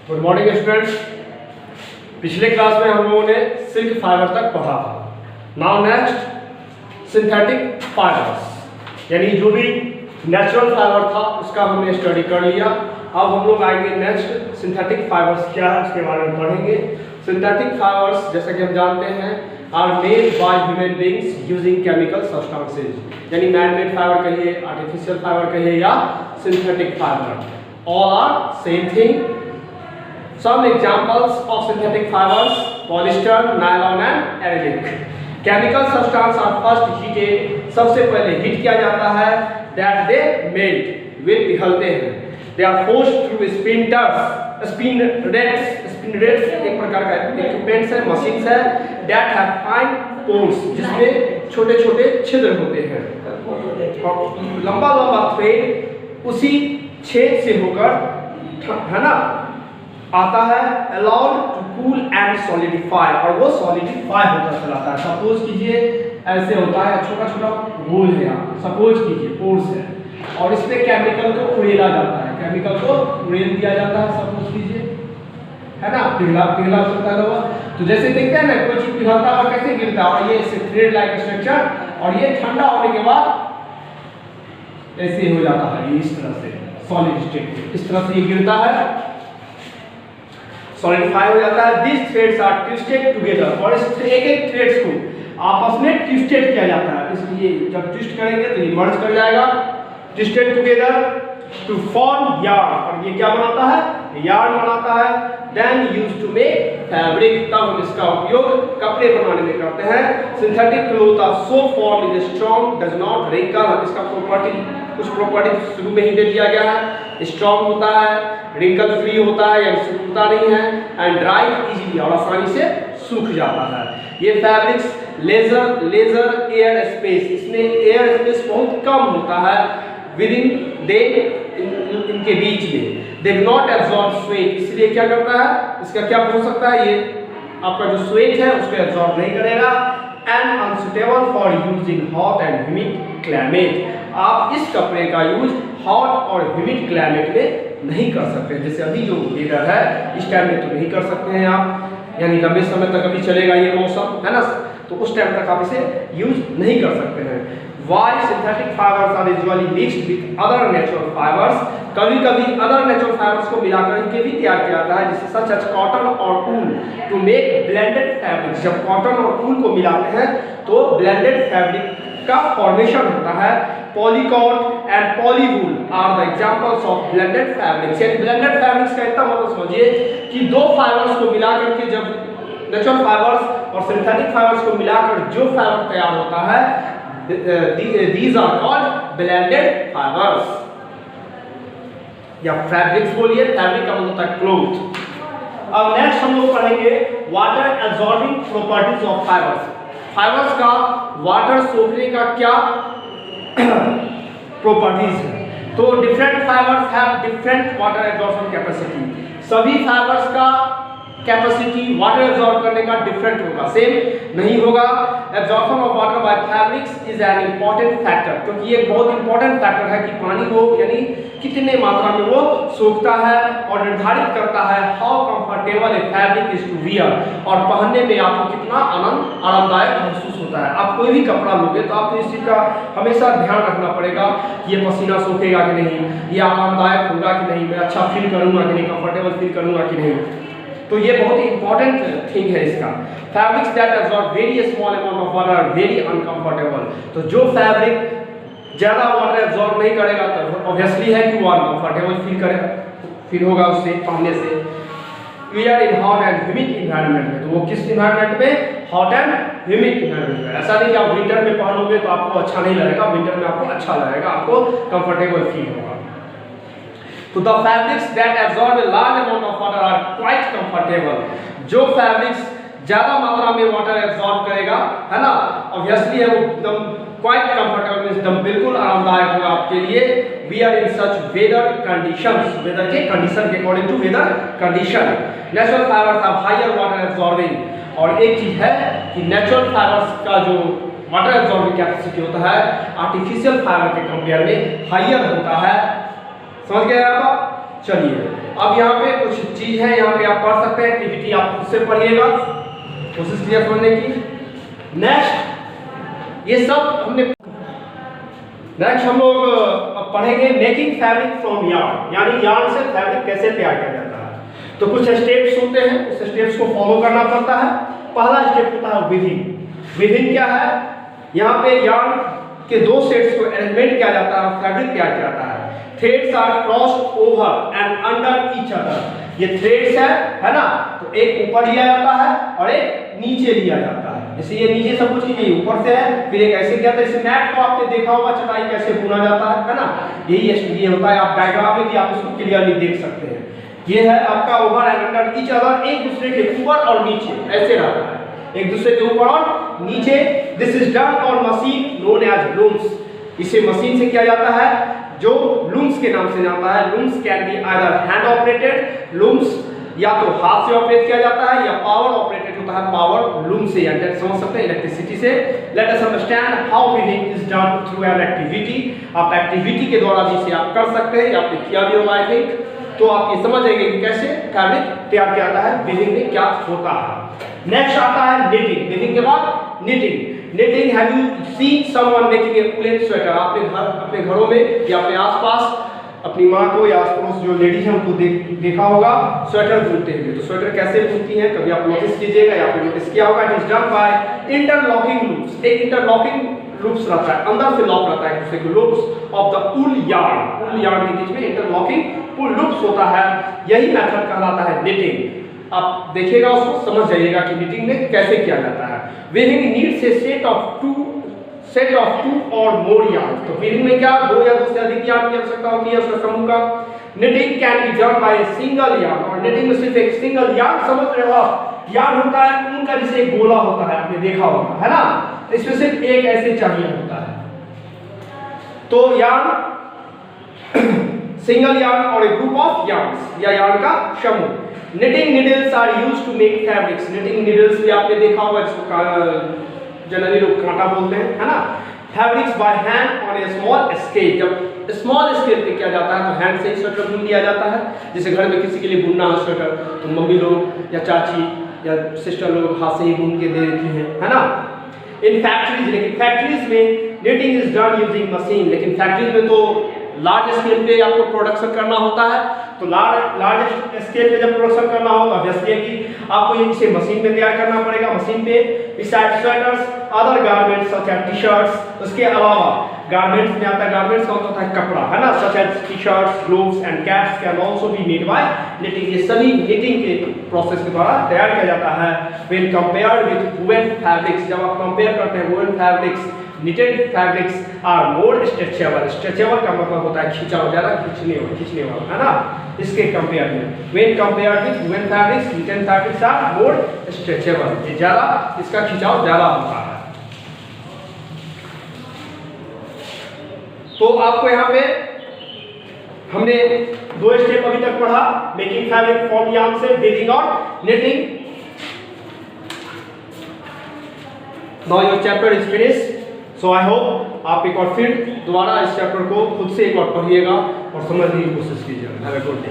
Good morning students. पिछले class में हम लोगों ने सिल्क फाइबर तक पढ़ा था। नाउ नेक्स्ट सिंथेटिक फाइबर्स, यानी जो भी नेचुरल फाइबर था उसका हमने स्टडी कर लिया। अब हम लोग आएंगे नेक्स्ट सिंथेटिक फाइबर्स क्या है उसके बारे में पढ़ेंगे। सिंथेटिक फाइबर्स जैसा कि हम जानते हैं are made by human beings using chemical substances, यानी मैन मेड फाइबर कहिए, आर्टिफिशियल फाइबर कहिए या synthetic fibre, all are same thing. Some examples of synthetic fibers: polyester, nylon and acrylic. Chemical substance are first heated. सबसे पहले heat किया जाता है, that they melt, वे पिघलते हैं। They are forced through spindles, spinnerets एक प्रकार का इक्विपमेंट्स है, मशीन्स है, that have fine pores, जिसमें छोटे छोटे छिद्र होते हैं और लंबा लंबा थ्रेड उसी छेद से होकर है ना आता है, allowed to cool and solidify, और वो solidify होता चलाता है। सपोज कीजिए ऐसे होता है, छोटा छोटा होल है यहाँ, सपोज कीजिए पोर्स है और इसमें केमिकल को उड़ेला जाता है, केमिकल को उड़ेल दिया जाता है, सपोज कीजिए है ना, पिघला सकता है। तो जैसे देखते हैं ना कोई चीज पिघलता हुआ कैसे गिरता है, और ये थ्रेड लाइक स्ट्रक्चर, और ये ठंडा होने के बाद ऐसे हो जाता है, इस तरह से सॉलिड स्टेट, इस तरह से ये गिरता है, सॉलिडिफाई हो जाता है। This threads are twisted together, और इस एक एक थ्रेड्स को आपस में ट्विस्टेड किया जाता है, इसलिए जब ट्विस्ट करेंगे तो ये मर्ज कर जाएगा, twisted together to form yarn, और ये क्या बनाता है, यार्न बनाता है। Then used to make fabric, तब हम इसका उपयोग कपड़े बनाने में करते हैं। Synthetic cloth are so form is strong, does not wrinkle, इसका प्रॉपर्टी कुछ प्रॉपर्टी शुरू में ही दे दिया गया है, स्ट्रॉन्ग होता है, रिंकल फ्री होता है या सूखता नहीं है, एंड ड्राई इजीली, और आसानी से सूख जाता है। ये फैब्रिक्स लेजर एयर स्पेस, इसमें एयर स्पेस बहुत कम होता है विद इन दे इनके बीच में। They do not absorb sweat, इसलिए क्या करता है, इसका क्या हो सकता है, ये आपका जो स्वेट है उसको एब्जॉर्ब नहीं करेगा। And unsuitable for use in hot and humid climate, आप इस कपड़े का यूज हॉट और ह्यूमिड क्लाइमेट में नहीं कर सकते, जैसे अभी जो वेदर है इस टाइम में तो नहीं कर सकते हैं आप, यानी लंबे समय तक अभी चलेगा ये मौसम है ना, तो उस टाइम तक आप इसे यूज नहीं कर सकते हैं। Why synthetic fibers are usually mixed with other natural fibers, कभी कभी अदर नेचुरल फाइबर्स को मिलाकर इनके भी तैयार किया जाता है, जैसे सच एज कॉटन और ऊल टू मेक ब्लेंडेड फैब्रिक। जब कॉटन और ऊल को मिलाते हैं तो ब्लेंडेड फैब्रिक का फॉर्मेशन होता है। Polycot and polywool are the examples of blended fabrics. यानी ब्लेंडेड फैब्रिक्स का इतना मतलब समझिए कि दो फाइबर्स को मिलाकर के, जब नेचुरल फाइबर्स और सिंथेटिक फाइबर्स को मिलाकर जो फाइबर तैयार होता है, these are called blended fibers या फैब्रिक्स बोलिए, फैब्रिक का मतलब होता है क्लॉथ। अब नेक्स्ट हम लोग पढ़ेंगे water absorbing properties of fibres. Fibres का वाटर सोखने का क्या प्रॉपर्टीज है, तो different fibres have different water absorption capacity. सभी फाइबर्स का कैपेसिटी वाटर एब्जॉर्ब करने का डिफरेंट होगा, सेम नहीं होगा। Absorption of water bye fabrics is an important factor, क्योंकि ये बहुत इंपॉर्टेंट फैक्टर है कि पानी को यानी कितने मात्रा में वो सोखता है, और निर्धारित करता है how comfortable a fabric is to wear, और पहनने में आपको कितना आरामदायक महसूस होता है। आप कोई भी कपड़ा लोगे तो आपको इस चीज़ का हमेशा ध्यान रखना पड़ेगा, ये पसीना सोखेगा कि नहीं, ये आरामदायक होगा कि नहीं, मैं अच्छा फील करूँगा कि नहीं, कंफर्टेबल फील करूँगा कि नहीं, तो ये बहुत ही इंपॉर्टेंट थिंग है इसका। Fabrics that absorb very small amount of water are very uncomfortable, तो जो फैब्रिक ज्यादा वाटर एब्जॉर्ब नहीं करेगा तो ऑब्वियसली है कि वो अनकंफर्टेबल फील होगा उससे पहनने से। We are in hot and humid environment में, तो वो किस इन्वायरमेंट में, हॉट एंड ह्यूमिड इन्वायरमेंट में। ऐसा नहीं कि आप विंटर में पहनोगे तो आपको अच्छा नहीं लगेगा, विंटर में आपको अच्छा लगेगा, आपको कंफर्टेबल फील होगा। तो the fabrics that absorb a large amount of water are quite comfortable, जो फैब्रिक्स ज्यादा मात्रा में वाटर एब्जॉर्ब करेगा है ना, ऑब्वियसली है वो एकदम क्वाइट कंफर्टेबल, एकदम बिल्कुल आरामदायक होगा आपके लिए। We are in such weather conditions, weather के कंडीशन के according to weather condition. Natural fibres have higher water absorbing, और एक चीज है कि नेचुरल फाइबर्स का जो वाटर एब्जॉर्बिंग कैपेसिटी होता है आर्टिफिशियल फाइबर के कंपेयर में हायर होता है। समझ गए आप? चलिए अब यहाँ पे कुछ चीज है, यहाँ पे आप पढ़ सकते हैं, एक्टिविटी आप खुद से पढ़िएगा, कोशिश कीजिए समझने की। नेक्स्ट ये सब हमने नेक्स्ट हम लोग पढ़ेंगे मेकिंग फैब्रिक फ्रॉम यार्न, यानी यार्न से फैब्रिक कैसे तैयार किया जाता है। तो कुछ स्टेप्स होते हैं, उस स्टेप्स को फॉलो करना पड़ता है। पहला स्टेप होता है वीविंग। वीविंग क्या है? यहाँ पे यार्न के दो सेट्स को अरेंजमेंट किया जाता है, फैब्रिक तैयार किया जाता है। Threads are crossed over and under each other. ये थ्रेड्स है ना, तो एक ऊपर लिया जाता है और एक नीचे लिया जाता है। जैसे ये नीचे सब कुछ ये ऊपर से है, फिर एक ऐसे किया था। इस मैट को आपने देखा होगा चटाई कैसे बुना जाता है ना, यही ये होता है। आप डायग्राम में भी आप इसको क्लियरली देख सकते हैं। ये है आपका over and under each other, एक दूसरे के ऊपर और नीचे ऐसे रहता है, एक दूसरे के ऊपर और नीचे। This is done on machine known as looms. इसे मशीन से किया जाता है जो लूम्स के नाम से जाता है। Looms can be either hand operated, looms या तो हाथ से ऑपरेट किया जाता है, या पावर ऑपरेटेड होता है, पावर लूम से, या समझ सकते हैं इलेक्ट्रिसिटी से। Let us understand how weaving is done through an activity. आप एक्टिविटी के द्वारा भी इसे आप कर सकते हैं, आपने किया भी होगा आई थिंक, तो आप ये समझ जाएंगे कि कैसे फैब्रिक तैयार किया जाता है, वीविंग में क्या होता है। नेक्स्ट आता है निटिंग। निटिंग के बाद knitting. Knitting, have you seen someone making a woollen sweater? अपने घरों में या अपने आसपास अपनी माँ को या आस-पड़ोस जो लेडीज हैं उनको देखा होगा स्वेटर बुनते हुए। तो स्वेटर कैसे बुनती हैं कभी आप नोटिस कीजिएगा, या आपने नोटिस किया होगा। It is done by interlocking loops. एक इंटरलॉकिंग लूप्स रहता है, अंदर से लॉक रहता है दूसरे के loops of the wool yarn. Wool yarn के बीच में इंटरलॉकिंग वूल लूप्स होता है। यही मेथड कहलाता है निटिंग। आप देखिएगा उसको समझ जाइएगा कि निटिंग में कैसे किया जाता है। Weaving needs a set of two or more yarn. तो वीविंग में क्या दो या दो से अधिक यार्न की आवश्यकता होती है उसका समूह का। Knitting can be done by a single yarn. और निटिंग में सिर्फ एक सिंगल यार्न, समझ रहे हो आप, यार्न होता है उनका जैसे एक गोला होता है, आपने देखा होगा है ना, इसमें सिर्फ एक ऐसे चाहिए होता है। तो yarn single yarn or a group of yarns, या यार्न का समूह। Knitting needles are used to make fabrics. Knitting needles भी आपने देखा होगा, इसको जनरली लोग कांटा बोलते हैं है ना। Fabrics by hand on A small scale. जब स्मॉल स्केल पे किया जाता है तो हैंड से ही स्वेटर बुन लिया जाता है। जैसे घर में किसी के लिए बुनना हो स्वेटर तो मम्मी लोग या चाची या सिस्टर लोग हाथ से ही बुन के दे देती हैं है ना। इन फैक्ट्रीज, लेकिन फैक्ट्रीज में knitting is done using machine. लेकिन फैक्ट्रीज में तो लार्ज स्केल पे आपको प्रोडक्शन करना होता है। तो लार्ज स्केल पे जब प्रोडक्शन करना हो तो ऑब्वियसली कि आपको ये इसे मशीन में तैयार करना पड़ेगा। मशीन पे beside sweaters other garments such as T-shirts, उसके अलावा गारमेंट्स में आता है, गारमेंट्स का होता है कपड़ा है ना, such as T-shirts, gloves and caps can also be made by knitting. ये सभी निटिंग के प्रोसेस के द्वारा तैयार किया जाता है। When compared with woollen fabrics, जब आप कंपेयर करते हैं woollen fabrics, knitted fabrics are more stretchable। stretchable का मतलब होता है खिंचाव, ज्यादा खींचने वाला है ना, इसके कंपेयर में। when compared with woven fabrics, knitted fabrics are more stretchable। ये ज्यादा, इसका खिंचाव ज्यादा होता है। तो आपको यहाँ पे हमने दो स्टेप अभी तक पढ़ा, मेकिंग फैब्रिक फ्रॉम यार्न से, वीविंग और knitting. Now your chapter is finished. So I hope आप एक बार फिर दोबारा इस चैप्टर को खुद से एक बार पढ़िएगा और समझने की कोशिश कीजिएगा। Have a good day.